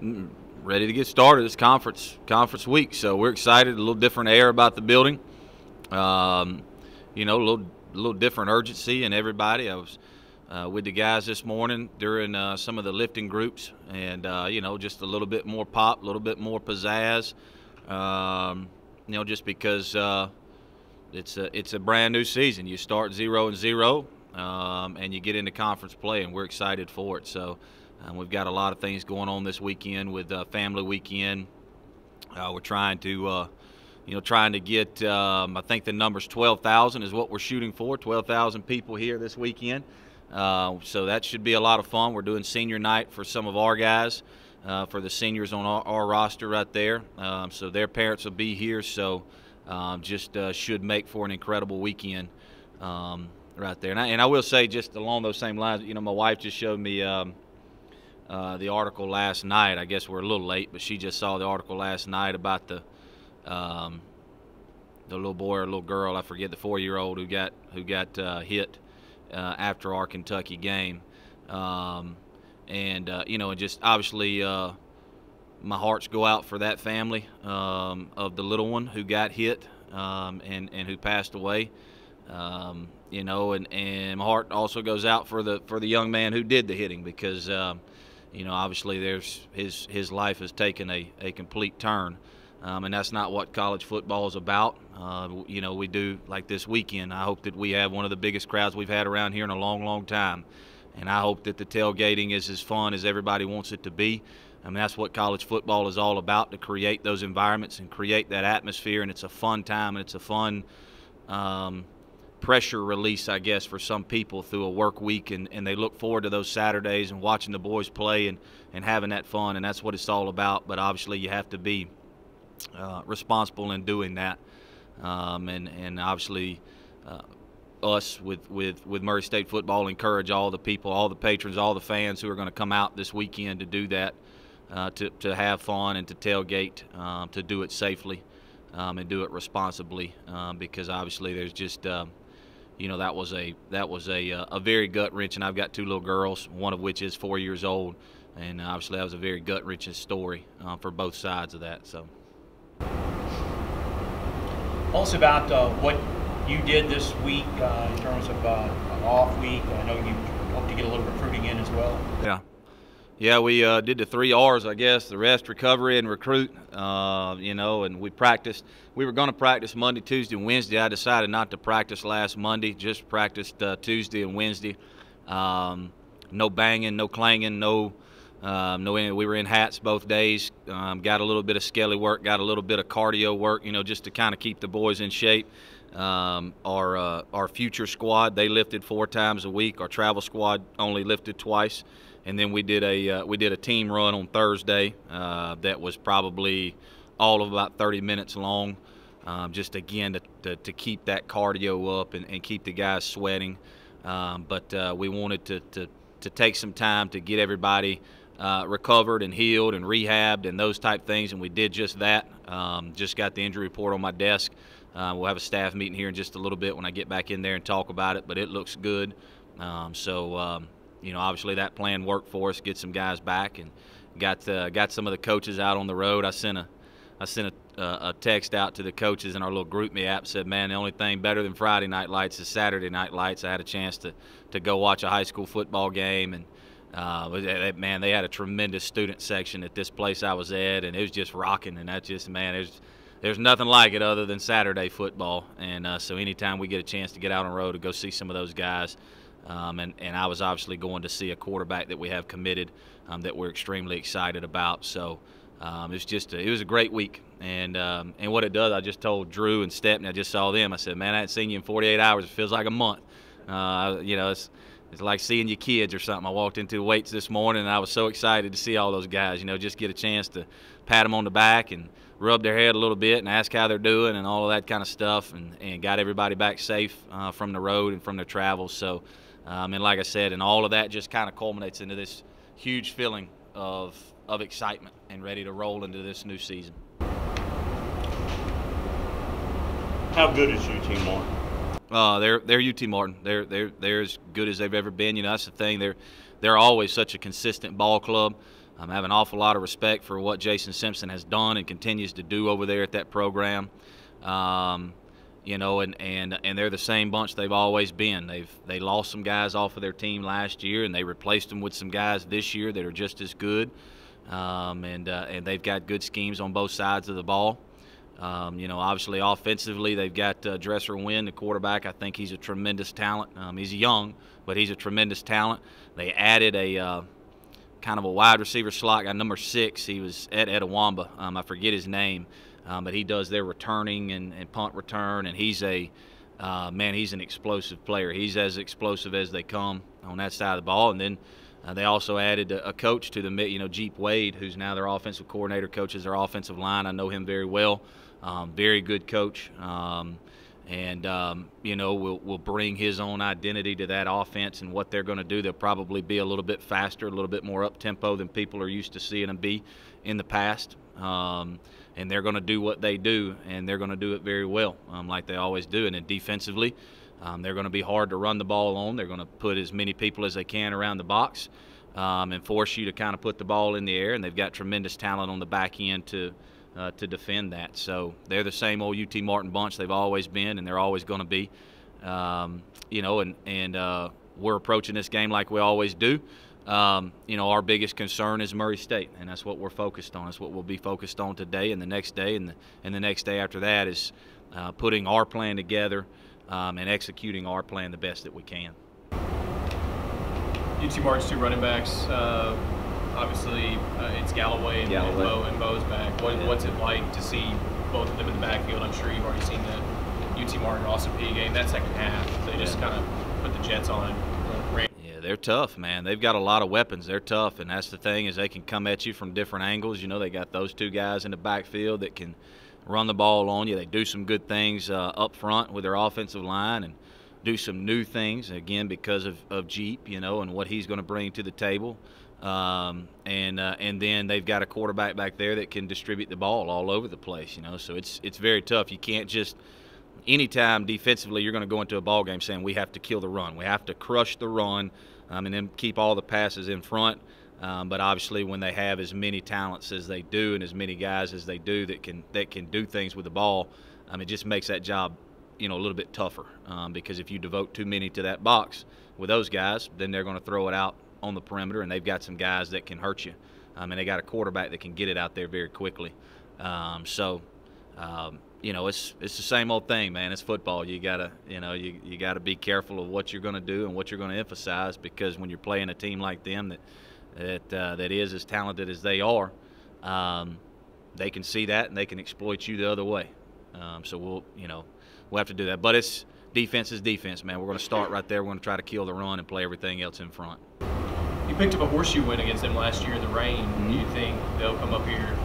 Ready to get started. It's conference week, so we're excited. A little different air about the building. A little different urgency in everybody. I was with the guys this morning during some of the lifting groups, and just a little bit more pop, a little bit more pizzazz. Just because it's a brand new season. You start 0-0, and you get into conference play, and we're excited for it. So we've got a lot of things going on this weekend with family weekend. We're trying to get. I think the number's 12,000 is what we're shooting for. 12,000 people here this weekend. So that should be a lot of fun. We're doing senior night for some of our guys, for the seniors on our roster right there. So their parents will be here. So should make for an incredible weekend right there. And I will say, just along those same lines, my wife just showed me the article last night. I guess we're a little late, but she just saw the article last night about the little boy or little girl, I forget, the 4-year-old who got hit after our Kentucky game. Just obviously my hearts go out for that family of the little one who got hit and who passed away. And my heart also goes out for the young man who did the hitting, because obviously his life has taken a complete turn. And that's not what college football is about. We do, like this weekend, I hope that we have one of the biggest crowds we've had around here in a long, long time. And I hope that the tailgating is as fun as everybody wants it to be. I mean, that's what college football is all about, to create those environments and create that atmosphere. And it's a fun time, and it's a fun pressure release, I guess, for some people through a work week. And they look forward to those Saturdays and watching the boys play and having that fun. And that's what it's all about. But obviously you have to be responsible in doing that, and obviously us with Murray State football encourage all the people, all the patrons, all the fans who are going to come out this weekend to do that, to have fun and to tailgate, to do it safely and do it responsibly, because obviously there's just that was a very gut wrenching. I've got 2 little girls, one of which is 4 years old, and obviously that was a very gut wrenching story for both sides of that. So. Tell us about what you did this week in terms of an off week. I know you hope to get a little recruiting in as well. Yeah, we did the 3 R's, I guess: the rest, recovery, and recruit. And we practiced. We were going to practice Monday, Tuesday, and Wednesday. I decided not to practice last Monday, just practiced Tuesday and Wednesday. No banging, no clanging, no. We were in hats both days. Got a little bit of skelly work, got a little bit of cardio work, just to kind of keep the boys in shape. Our future squad, they lifted 4 times a week. Our travel squad only lifted twice, and then we did a team run on Thursday that was probably all of about 30 minutes long. Just again to keep that cardio up and keep the guys sweating. But we wanted to take some time to get everybody recovered and healed and rehabbed and those type things, and we did just that. Just got the injury report on my desk. We'll have a staff meeting here in just a little bit when I get back in there and talk about it, but it looks good. Obviously that plan worked for us, get some guys back, and got some of the coaches out on the road. I sent a text out to the coaches in our little group me app, said, man, the only thing better than Friday night lights is Saturday night lights. I had a chance to go watch a high school football game, and man, they had a tremendous student section at this place I was at, and it was just rocking. And that just, man, there's nothing like it other than Saturday football. And so anytime we get a chance to get out on the road to go see some of those guys, and I was obviously going to see a quarterback that we have committed that we're extremely excited about. So it was a great week. And what it does, I just told Drew and Stepney, I just saw them. I said, man, I hadn't seen you in 48 hours. It feels like a month. It's like seeing your kids or something. I walked into weights this morning, and I was so excited to see all those guys, just get a chance to pat them on the back and rub their head a little bit and ask how they're doing and all of that kind of stuff, and got everybody back safe from the road and from their travels. So, and like I said, and all of that just kind of culminates into this huge feeling of excitement and ready to roll into this new season. How good is UT Martin? They're UT Martin. They're as good as they've ever been. That's the thing. They're always such a consistent ball club. I have an awful lot of respect for what Jason Simpson has done and continues to do over there at that program. You know, and they're the same bunch they've always been. They lost some guys off of their team last year, and they replaced them with some guys this year that are just as good. And they've got good schemes on both sides of the ball. You know, obviously offensively, they've got Dresser Wynn, the quarterback. I think he's a tremendous talent. He's young, but he's a tremendous talent. They added a kind of a wide receiver slot guy, number 6. He was at Etowamba. I forget his name. But he does their returning and punt return, and he's man, he's an explosive player. He's as explosive as they come on that side of the ball. And then they also added a coach to the, you know, Jeep Wade, who's now their offensive coordinator, coaches their offensive line. I know him very well. Very good coach. You know, will bring his own identity to that offense and what they're going to do. They'll probably be a little bit faster, a little bit more up-tempo than people are used to seeing them be in the past. And they're going to do what they do, and they're going to do it very well, like they always do. And then defensively, they're going to be hard to run the ball on. They're going to put as many people as they can around the box and force you to kind of put the ball in the air. And they've got tremendous talent on the back end to defend that. So they're the same old UT Martin bunch they've always been, and they're always going to be. You know, and we're approaching this game like we always do. You know, our biggest concern is Murray State, and that's what we're focused on. That's what we'll be focused on today and the next day, and the next day after that is putting our plan together and executing our plan the best that we can. UT Martin's 2 running backs. Obviously, it's Galloway and Bo's back. What's it like to see both of them in the backfield? I'm sure you've already seen the UT Martin Austin Peay game. That second half, they just kind of put the Jets on. They're tough, man. They've got a lot of weapons. They're tough, and that's the thing, is they can come at you from different angles. You know, they got those 2 guys in the backfield that can run the ball on you. They do some good things up front with their offensive line and do some new things, again, because of Jeep, you know, and what he's going to bring to the table. And then they've got a quarterback back there that can distribute the ball all over the place, you know. So it's very tough. You can't just – anytime defensively you're going to go into a ball game saying we have to kill the run. We have to crush the run and then keep all the passes in front. But obviously when they have as many talents as they do and as many guys as they do that can do things with the ball, it just makes that job, you know, a little bit tougher. Because if you devote too many to that box with those guys, then they're going to throw it out on the perimeter, and they've got some guys that can hurt you. And they got a quarterback that can get it out there very quickly. You know, it's the same old thing, man. It's football. You gotta, you know, you gotta be careful of what you're going to do and what you're going to emphasize, because when you're playing a team like them that is as talented as they are, they can see that and they can exploit you the other way. So we'll have to do that. But it's defense is defense, man. We're going to start right there. We're going to try to kill the run and play everything else in front. You picked up a horseshoe win against them last year in the rain. Do you think they'll come up here?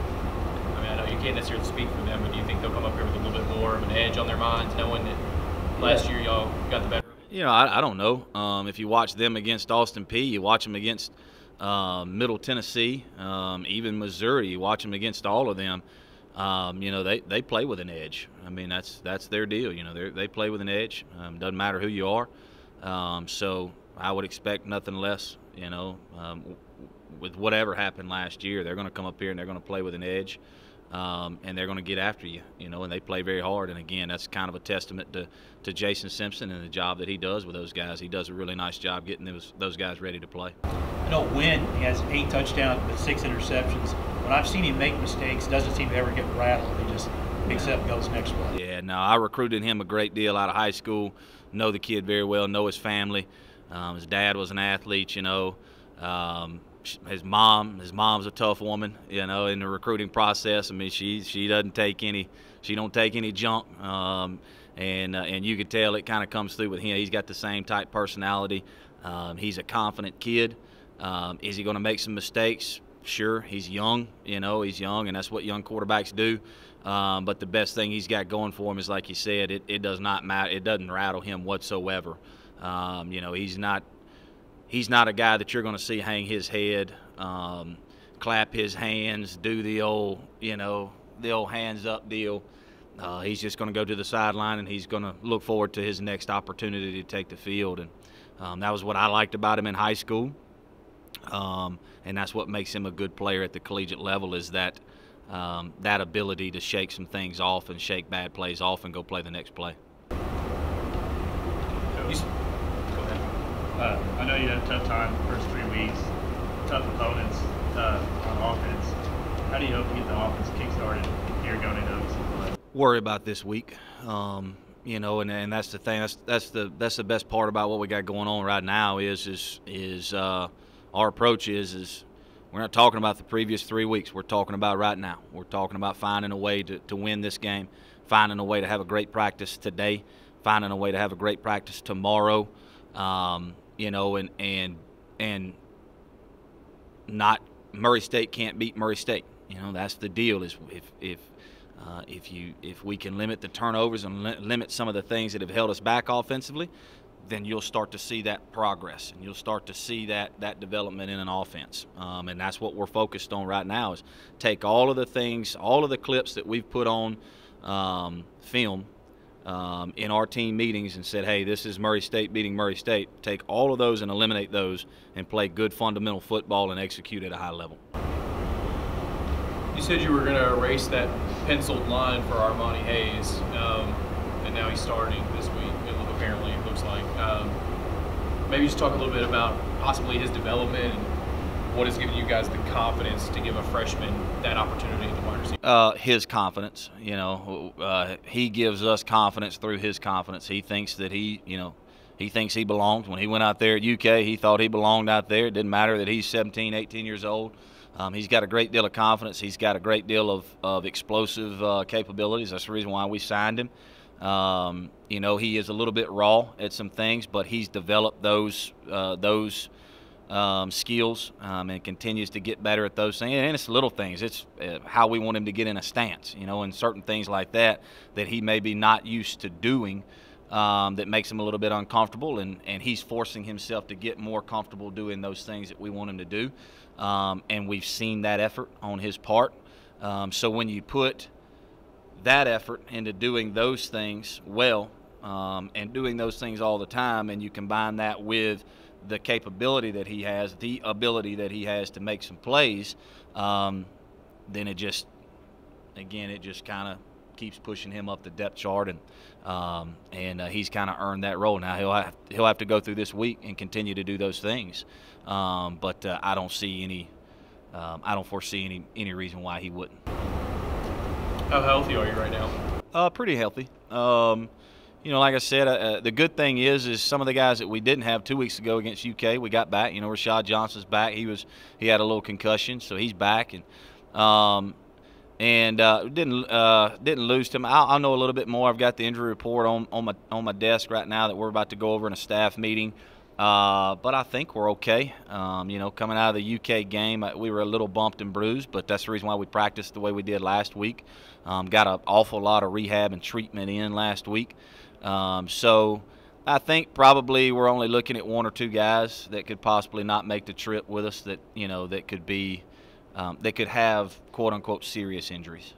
I know you can't necessarily speak for them, but do you think they'll come up here with a little bit more of an edge on their minds, knowing that last year y'all got the better of it? You know, I don't know. If you watch them against Austin Peay, you watch them against Middle Tennessee, even Missouri, you watch them against all of them. You know, they play with an edge. I mean, that's their deal. You know, they play with an edge. Doesn't matter who you are. So I would expect nothing less. You know, with whatever happened last year, they're going to come up here and they're going to play with an edge. And they're going to get after you, you know, and they play very hard. And, again, that's kind of a testament to Jason Simpson and the job that he does with those guys. He does a really nice job getting those guys ready to play. I know Wynn, he has 8 touchdowns but 6 interceptions. When I've seen him make mistakes, doesn't seem to ever get rattled. He just picks up and goes next play. Yeah, no, I recruited him a great deal out of high school, know the kid very well, know his family. His dad was an athlete, you know. His mom's a tough woman, you know, in the recruiting process. I mean, she don't take any junk, and you could tell it kind of comes through with him. He's got the same type personality. He's a confident kid. Is he going to make some mistakes? Sure, he's young, you know, and that's what young quarterbacks do. But the best thing he's got going for him is, like you said, it does not matter. It doesn't rattle him whatsoever. You know, he's not a guy that you're going to see hang his head, clap his hands, do the old hands up deal. He's just going to go to the sideline, and he's going to look forward to his next opportunity to take the field. And that was what I liked about him in high school. And that's what makes him a good player at the collegiate level, is that that ability to shake some things off and shake bad plays off and go play the next play. Go ahead. I know you had a tough time the first 3 weeks, tough opponents on offense. How do you hope to get the offense kick-started here going into OVC play? Worry about this week. You know, and that's the thing. That's the best part about what we got going on right now is our approach is we're not talking about the previous 3 weeks. We're talking about right now. We're talking about finding a way to win this game, finding a way to have a great practice today, finding a way to have a great practice tomorrow. You know, and not Murray State can't beat Murray State. You know, that's the deal. Is if we can limit the turnovers and limit some of the things that have held us back offensively, then you'll start to see that progress and you'll start to see that development in an offense. And that's what we're focused on right now, is take all of the things, all of the clips that we've put on film in our team meetings and said, hey, this is Murray State beating Murray State. Take all of those and eliminate those and play good fundamental football and execute at a high level. You said you were going to erase that penciled line for Armani Hayes, and now he's starting this week, apparently, it looks like. Maybe just talk a little bit about possibly his development and what has given you guys the confidence to give a freshman that opportunity at the wide receiver? His confidence. You know, he gives us confidence through his confidence. He thinks that he thinks he belongs. When he went out there at UK, he thought he belonged out there. It didn't matter that he's 17, 18 years old. He's got a great deal of confidence. He's got a great deal of explosive capabilities. That's the reason why we signed him. You know, he is a little bit raw at some things, but he's developed those skills and continues to get better at those things. And it's little things. It's how we want him to get in a stance, you know, and certain things like that he may be not used to doing that makes him a little bit uncomfortable. And he's forcing himself to get more comfortable doing those things that we want him to do. And we've seen that effort on his part. So when you put that effort into doing those things well and doing those things all the time, and you combine that with the capability that he has, the ability that he has to make some plays, then it just kind of keeps pushing him up the depth chart, and he's kind of earned that role. Now he'll have to go through this week and continue to do those things, but I don't foresee any reason why he wouldn't. How healthy are you right now? Pretty healthy. You know, like I said, the good thing is some of the guys that we didn't have 2 weeks ago against UK, we got back. You know, Rashad Johnson's back. He had a little concussion, so he's back, and didn't lose to him. I'll know a little bit more. I've got the injury report on my desk right now that we're about to go over in a staff meeting. But I think we're okay. You know, coming out of the UK game, we were a little bumped and bruised, but that's the reason why we practiced the way we did last week. Got an awful lot of rehab and treatment in last week. So I think probably we're only looking at one or two guys that could possibly not make the trip with us that, you know, that could be that could have quote-unquote serious injuries.